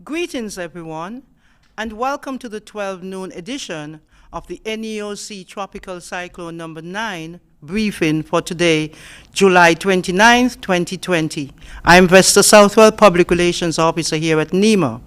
Greetings, everyone, and welcome to the 12 noon edition of the NEOC Tropical Cyclone number 9 briefing for today, July 29th, 2020. I'm Vesta Southwell, Public Relations Officer here at NEMA.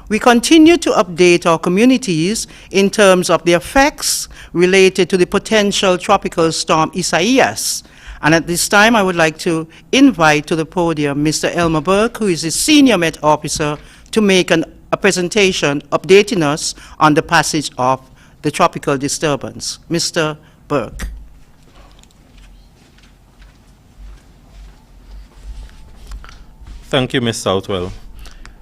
We continue to update our communities in terms of the effects related to the potential tropical storm Isaias. And at this time, I would like to invite to the podium Mr. Elmer Burke, who is the Senior Met Officer, to make a presentation updating us on the passage of the tropical disturbance. Mr. Burke. Thank you, Ms. Southwell.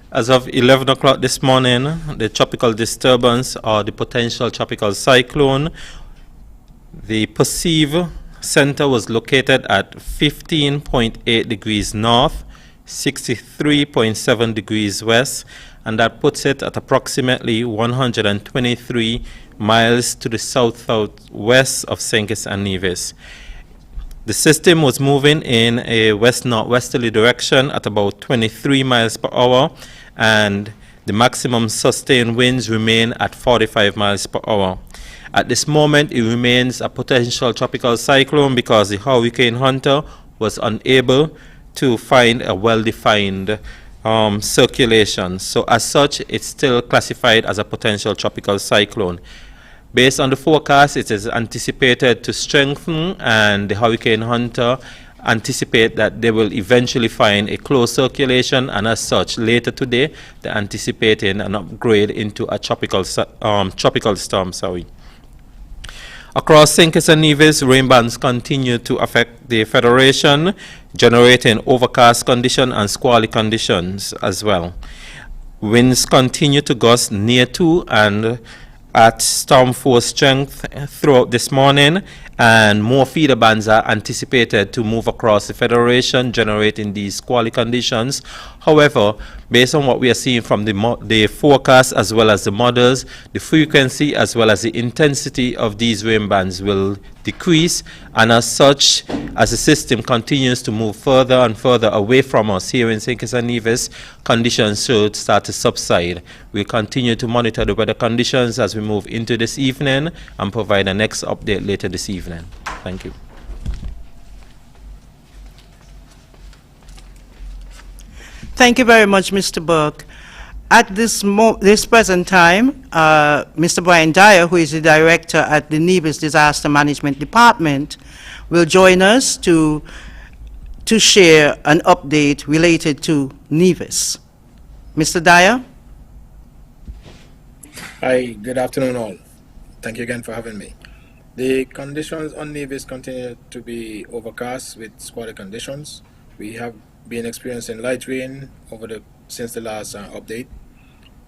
As of 11 o'clock this morning, the tropical disturbance or the potential tropical cyclone, the perceived center was located at 15.8 degrees north, 63.7 degrees west, and that puts it at approximately 123 miles to the south-southwest of St. Kitts and Nevis. The system was moving in a west-northwesterly direction at about 23 miles per hour, and the maximum sustained winds remain at 45 miles per hour. At this moment, it remains a potential tropical cyclone because the Hurricane Hunter was unable to find a well-defined circulation. So as such, it's still classified as a potential tropical cyclone. Based on the forecast, it is anticipated to strengthen, and the Hurricane Hunter anticipate that they will eventually find a close circulation, and as such, later today, they're anticipating an upgrade into a tropical storm. Across St. Kitts and Nevis, rain bands continue to affect the Federation, generating overcast conditions and squally conditions as well. Winds continue to gust near to and at storm force strength throughout this morning, and more feeder bands are anticipated to move across the Federation, generating these squally conditions. However, based on what we are seeing from the forecast as well as the models, the frequency as well as the intensity of these rain bands will decrease, and as such, as the system continues to move further and further away from us here in St. Kitts and Nevis, conditions should start to subside. We'll continue to monitor the weather conditions as we move into this evening and provide a next update later this evening. Thank you. Thank you very much, Mr. Burke. At this present time, Mr. Brian Dyer, who is the director at the Nevis Disaster Management Department, will join us to share an update related to Nevis. Mr. Dyer? Hi, good afternoon all. Thank you again for having me. The conditions on Nevis continue to be overcast with squally conditions. We have been experiencing light rain since the last update.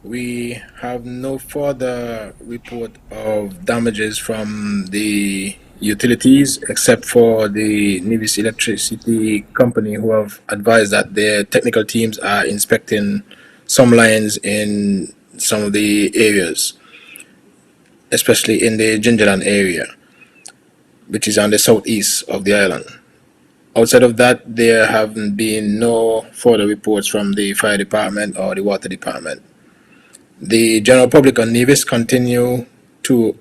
We have no further report of damages from the utilities except for the Nevis Electricity Company, who have advised that their technical teams are inspecting some lines in some of the areas, especially in the Gingerland area, which is on the southeast of the island. Outside of that, there haven't been no further reports from the fire department or the water department. The general public on Nevis continue to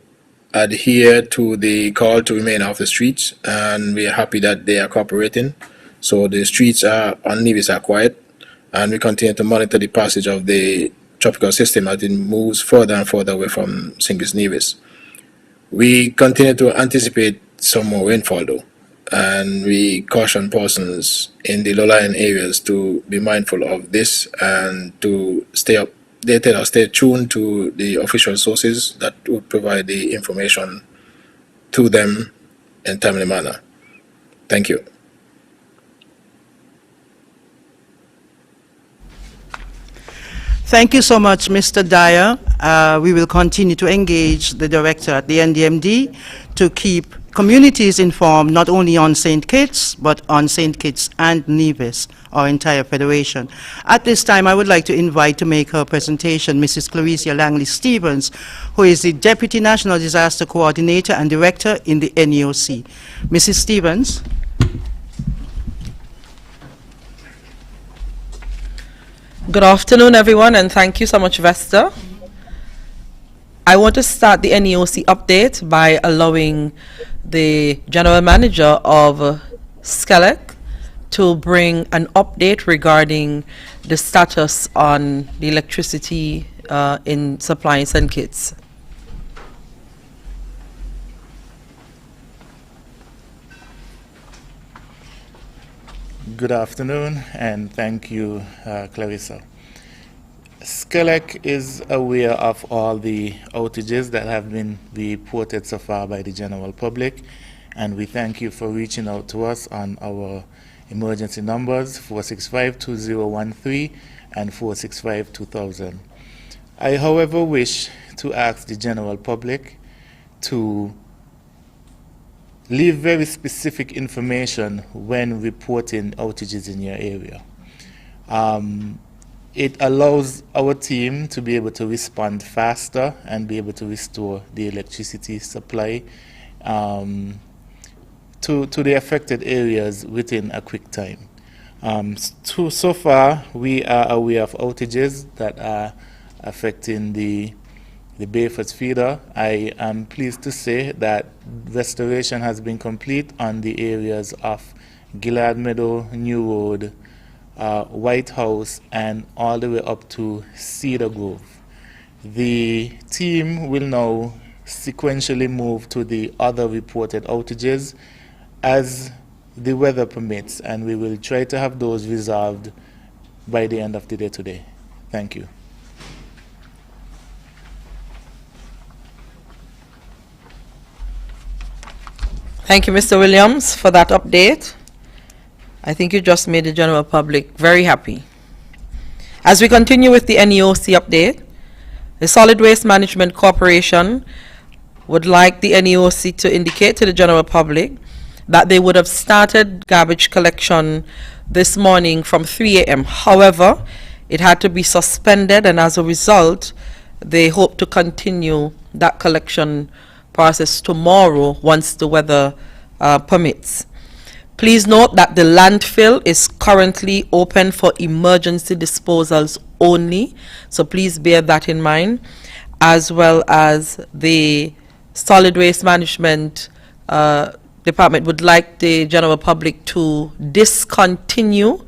adhere to the call to remain off the streets, and we are happy that they are cooperating. So the streets on Nevis are quiet, and we continue to monitor the passage of the tropical system as it moves further and further away from St. Kitts Nevis. We continue to anticipate some more rainfall though, and we caution persons in the low-lying areas to be mindful of this and to stay updated or stay tuned to the official sources that would provide the information to them in a timely manner. Thank you. Thank you so much, Mr. Dyer. We will continue to engage the director at the NDMD to keep communities informed not only on St. Kitts, but on St. Kitts and Nevis, our entire federation. At this time, I would like to invite to make her presentation Mrs. Claricia Langley-Stevens, who is the Deputy National Disaster Coordinator and Director in the NEOC. Mrs. Stevens. Good afternoon, everyone, and thank you so much, Vesta. I want to start the NEOC update by allowing the General Manager of SCELEC to bring an update regarding the status on the electricity in supplying St. Kitts. Good afternoon, and thank you, Clarissa. SCELEC is aware of all the outages that have been reported so far by the general public, and we thank you for reaching out to us on our emergency numbers 465-2013 and 465-2000. I, however, wish to ask the general public to leave very specific information when reporting outages in your area. It allows our team to be able to respond faster and be able to restore the electricity supply to the affected areas within a quick time. So far, we are aware of outages that are affecting the Bayford's feeder. I am pleased to say that restoration has been complete on the areas of Gillard Meadow, New Road, White House, and all the way up to Cedar Grove. The team will now sequentially move to the other reported outages as the weather permits, and we will try to have those resolved by the end of the day today. Thank you. Thank you, Mr. Williams, for that update. I think you just made the general public very happy. As we continue with the NEOC update, the Solid Waste Management Corporation would like the NEOC to indicate to the general public that they would have started garbage collection this morning from 3 a.m. However, it had to be suspended, and as a result, they hope to continue that collection process tomorrow once the weather permits. Please note that the landfill is currently open for emergency disposals only, so please bear that in mind, as well as the Solid Waste Management Department would like the general public to discontinue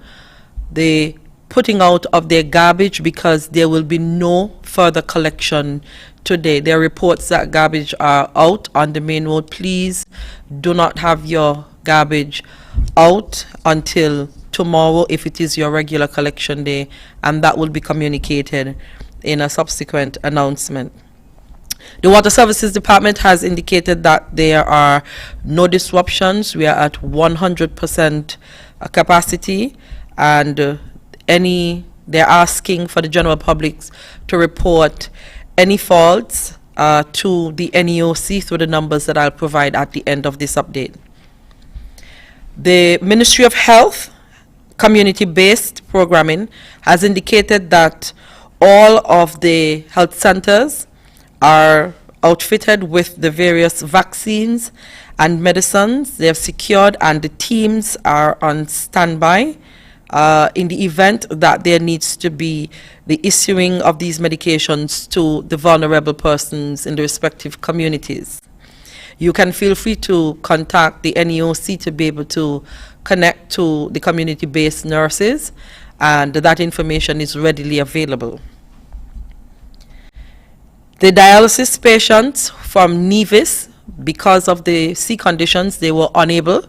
the putting out of their garbage because there will be no further collection today. There are reports that garbage are out on the main road. Please do not have your garbage out until tomorrow if it is your regular collection day, and that will be communicated in a subsequent announcement. The Water Services Department has indicated that there are no disruptions. We are at 100% capacity, and they're asking for the general public to report any faults to the NEOC through the numbers that I'll provide at the end of this update. The Ministry of Health community-based programming has indicated that all of the health centers are outfitted with the various vaccines and medicines they have secured, and the teams are on standby in the event that there needs to be the issuing of these medications to the vulnerable persons in the respective communities. You can feel free to contact the NEOC to be able to connect to the community-based nurses, and that information is readily available. The dialysis patients from Nevis, because of the sea conditions, they were unable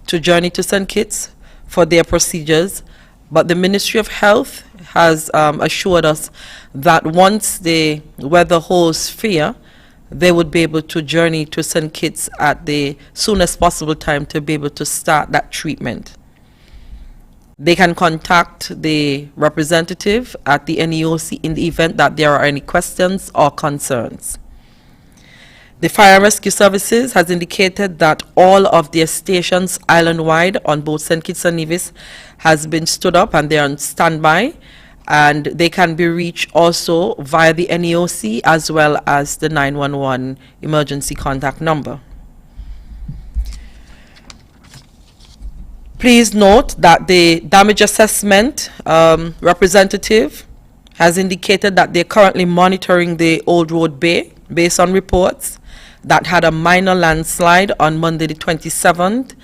to journey to St. Kitts for their procedures, but the Ministry of Health has assured us that once the weather holds fair, they would be able to journey to St. Kitts at the soonest possible time to be able to start that treatment. They can contact the representative at the NEOC in the event that there are any questions or concerns. The Fire and Rescue Services has indicated that all of their stations island-wide on both St. Kitts and Nevis has been stood up, and they're on standby, and they can be reached also via the NEOC as well as the 911 emergency contact number. Please note that the damage assessment representative has indicated that they're currently monitoring the Old Road Bay based on reports that had a minor landslide on Monday the 27th.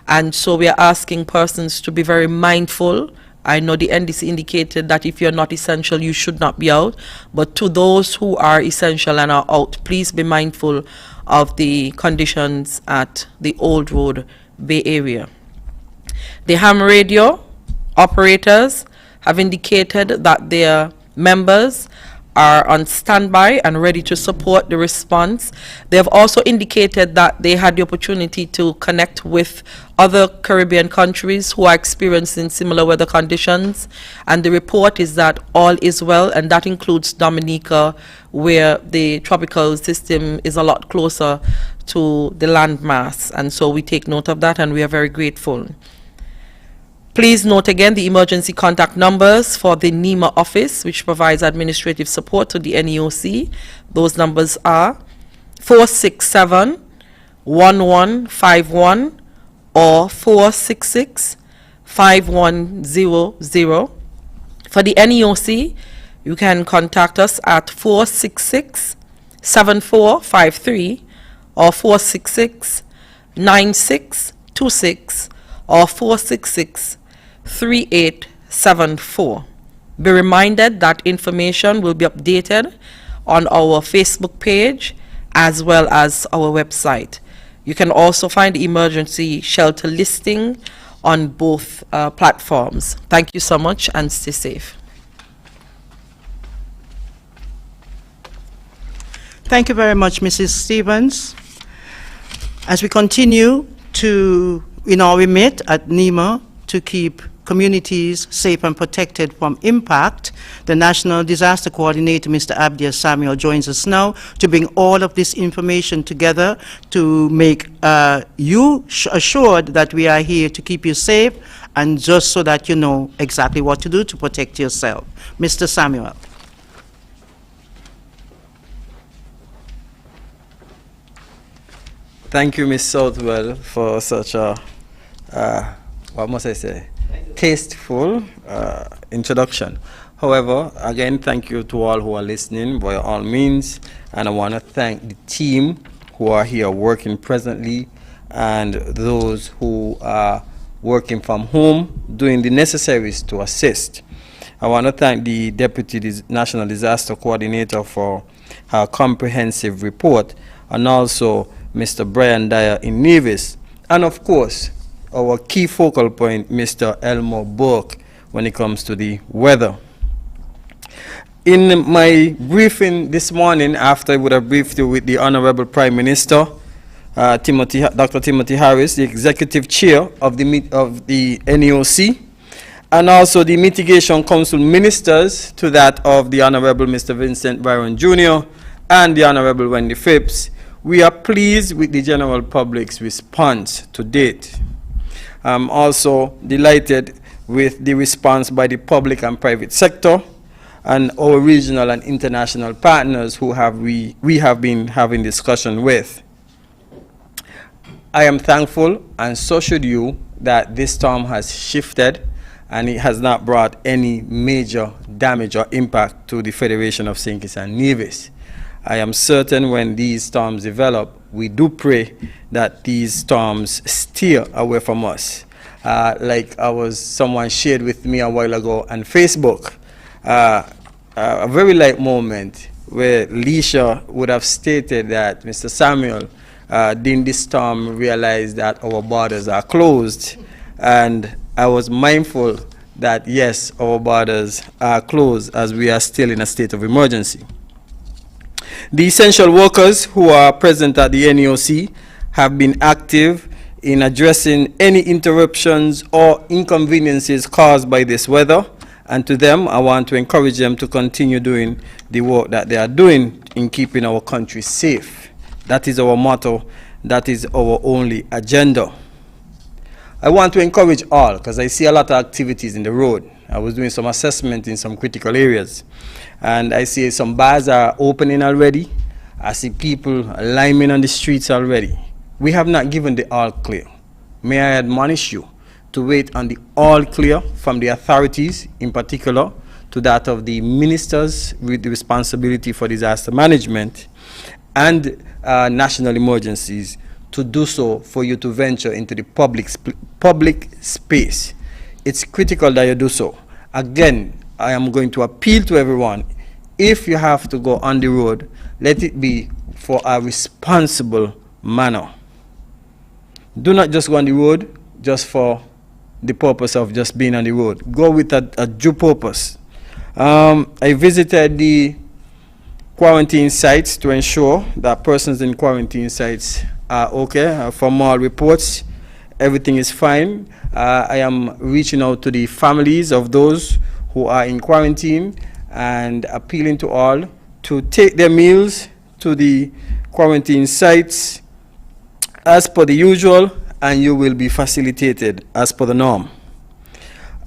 And so we are asking persons to be very mindful. I know the NDC indicated that if you're not essential, you should not be out. But to those who are essential and are out, please be mindful of the conditions at the Old Road Bay area. The ham radio operators have indicated that their members are on standby and ready to support the response. They have also indicated that they had the opportunity to connect with other Caribbean countries who are experiencing similar weather conditions, and the report is that all is well, and that includes Dominica, where the tropical system is a lot closer to the landmass, and so we take note of that and we are very grateful. Please note again the emergency contact numbers for the NEMA office, which provides administrative support to the NEOC. Those numbers are 467-1151 or 466-5100. For the NEOC, you can contact us at 466-7453 or 466-9626 or 466-3874. Be reminded that information will be updated on our Facebook page as well as our website. You can also find the emergency shelter listing on both platforms. Thank you so much and stay safe. Thank you very much, Mrs. Stevens. As we continue in our remit at NEMA to keep communities safe and protected from impact, the National Disaster Coordinator, Mr. Abdias Samuel, joins us now to bring all of this information together to make you assured that we are here to keep you safe and just so that you know exactly what to do to protect yourself. Mr. Samuel. Thank you, Ms. Southwell, for such a, what must I say, tasteful introduction. However, again, thank you to all who are listening by all means, and I want to thank the team who are here working presently and those who are working from home, doing the necessaries to assist. I want to thank the Deputy National Disaster Coordinator for her comprehensive report, and also Mr. Brian Dyer in Nevis, and of course, our key focal point, Mr. Elmo Burke, when it comes to the weather. In my briefing this morning, after I would have briefed you with the Honorable Prime Minister, Dr. Timothy Harris, the Executive Chair of the NEOC, and also the Mitigation Council Ministers, to that of the Honorable Mr. Vincent Byron Jr. and the Honorable Wendy Phipps, we are pleased with the general public's response to date. I'm also delighted with the response by the public and private sector and our regional and international partners who we have been having discussion with. I am thankful, and so should you, that this storm has shifted and it has not brought any major damage or impact to the Federation of St. Kitts and Nevis. I am certain when these storms develop, we do pray that these storms steer away from us. Like someone shared with me a while ago on Facebook, a very light moment where Leisha would have stated that Mr. Samuel, during this storm, realized that our borders are closed. And I was mindful that yes, our borders are closed as we are still in a state of emergency. The essential workers who are present at the NEOC have been active in addressing any interruptions or inconveniences caused by this weather, and to them, I want to encourage them to continue doing the work that they are doing in keeping our country safe. That is our motto. That is our only agenda. I want to encourage all, because I see a lot of activities in the road. I was doing some assessment in some critical areas, and I see some bars are opening already. I see people lining on the streets already. We have not given the all clear. May I admonish you to wait on the all clear from the authorities, in particular to that of the ministers with the responsibility for disaster management and national emergencies, to do so for you to venture into the public space. It's critical that you do so. Again, I am going to appeal to everyone, if you have to go on the road, let it be for a responsible manner. Do not just go on the road just for the purpose of just being on the road. Go with a due purpose. I visited the quarantine sites to ensure that persons in quarantine sites are okay. From all reports, everything is fine. I am reaching out to the families of those who are in quarantine and appealing to all to take their meals to the quarantine sites as per the usual, and you will be facilitated as per the norm.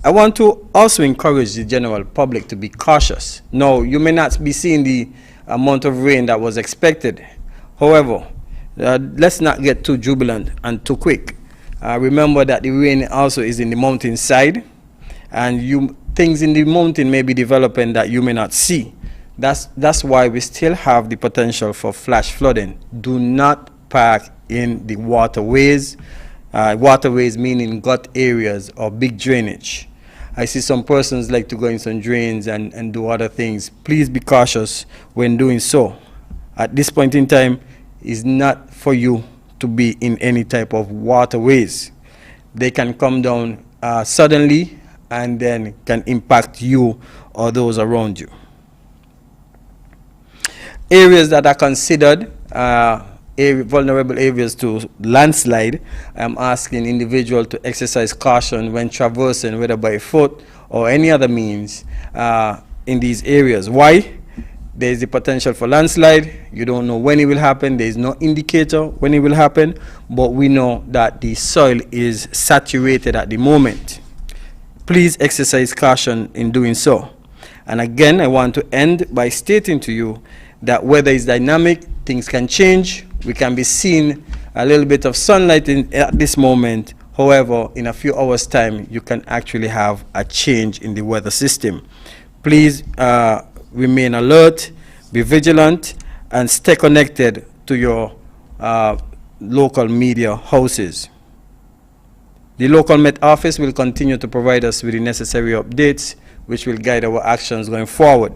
I want to also encourage the general public to be cautious. No, you may not be seeing the amount of rain that was expected. However, let's not get too jubilant and too quick. Remember that the rain also is in the mountainside, and things in the mountain may be developing that you may not see. That's why we still have the potential for flash flooding. Do not park in the waterways. Waterways meaning gut areas or big drainage. I see some persons like to go in some drains and do other things. Please be cautious when doing so. At this point in time, it's not for you to be in any type of waterways. They can come down suddenly and then can impact you or those around you. Areas that are considered vulnerable areas to landslide, I'm asking individuals to exercise caution when traversing, whether by foot or any other means in these areas. Why? There is the potential for landslide. You don't know when it will happen. There is no indicator when it will happen, but we know that the soil is saturated at the moment. Please exercise caution in doing so. And again, I want to end by stating to you that weather is dynamic, things can change. We can be seeing a little bit of sunlight at this moment. However, in a few hours' time, you can actually have a change in the weather system. Please remain alert, be vigilant, and stay connected to your local media houses. The local Met Office will continue to provide us with the necessary updates which will guide our actions going forward.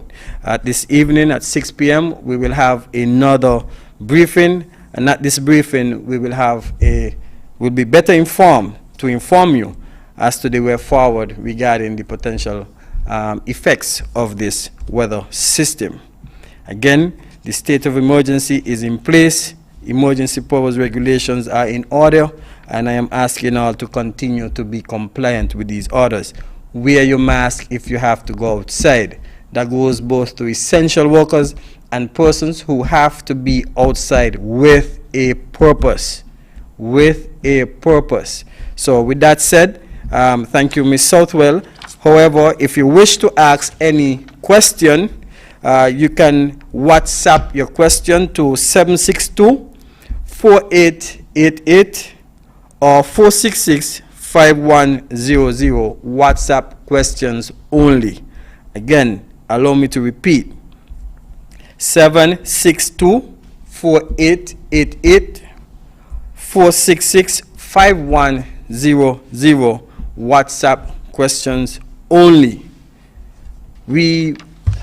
This evening at 6 p.m. we will have another briefing, and at this briefing we will be better informed to inform you as to the way forward regarding the potential effects of this weather system. Again, the state of emergency is in place. Emergency powers regulations are in order, and I am asking all to continue to be compliant with these orders. Wear your mask if you have to go outside. That goes both to essential workers and persons who have to be outside with a purpose. With a purpose. So with that said, thank you, Ms. Southwell. However, if you wish to ask any question, you can WhatsApp your question to 762-4888 or 466-5100. WhatsApp questions only. Again, allow me to repeat. 762-4888 466-5100. WhatsApp questions only. We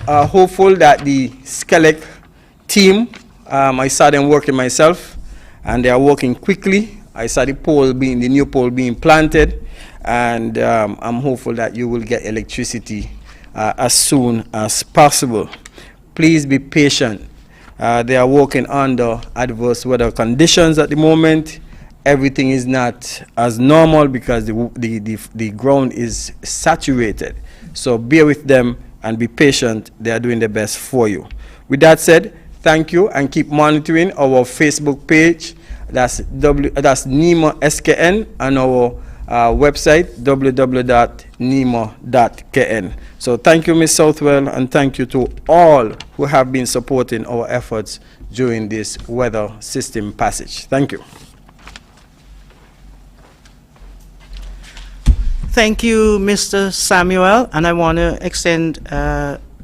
are hopeful that the SCELEC team, I saw them working myself, and they are working quickly. I saw the new pole being planted, and I'm hopeful that you will get electricity as soon as possible. Please be patient. They are working under adverse weather conditions at the moment. Everything is not as normal because the ground is saturated. So bear with them and be patient. They are doing their best for you. With that said, thank you, and keep monitoring our Facebook page. That's NEMO SKN, and our website www.nemo.kn. So thank you, Ms. Southwell, and thank you to all who have been supporting our efforts during this weather system passage. Thank you. Thank you, Mr. Samuel, and I want to extend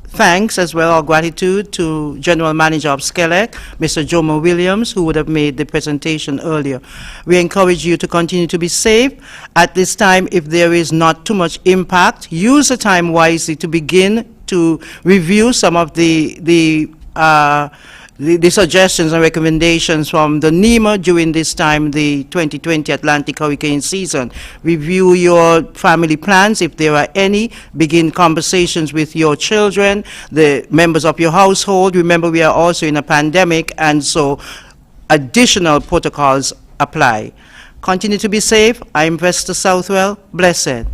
thanks as well, or gratitude to General Manager of SCELEC, Mr. Jomo Williams, who would have made the presentation earlier. We encourage you to continue to be safe. At this time, if there is not too much impact, use the time wisely to begin to review some of the suggestions and recommendations from the NEMA during this time, the 2020 Atlantic hurricane season. Review your family plans, if there are any. Begin conversations with your children, the members of your household. Remember, we are also in a pandemic, and so additional protocols apply. Continue to be safe. I'm Vesta Southwell. Blessed.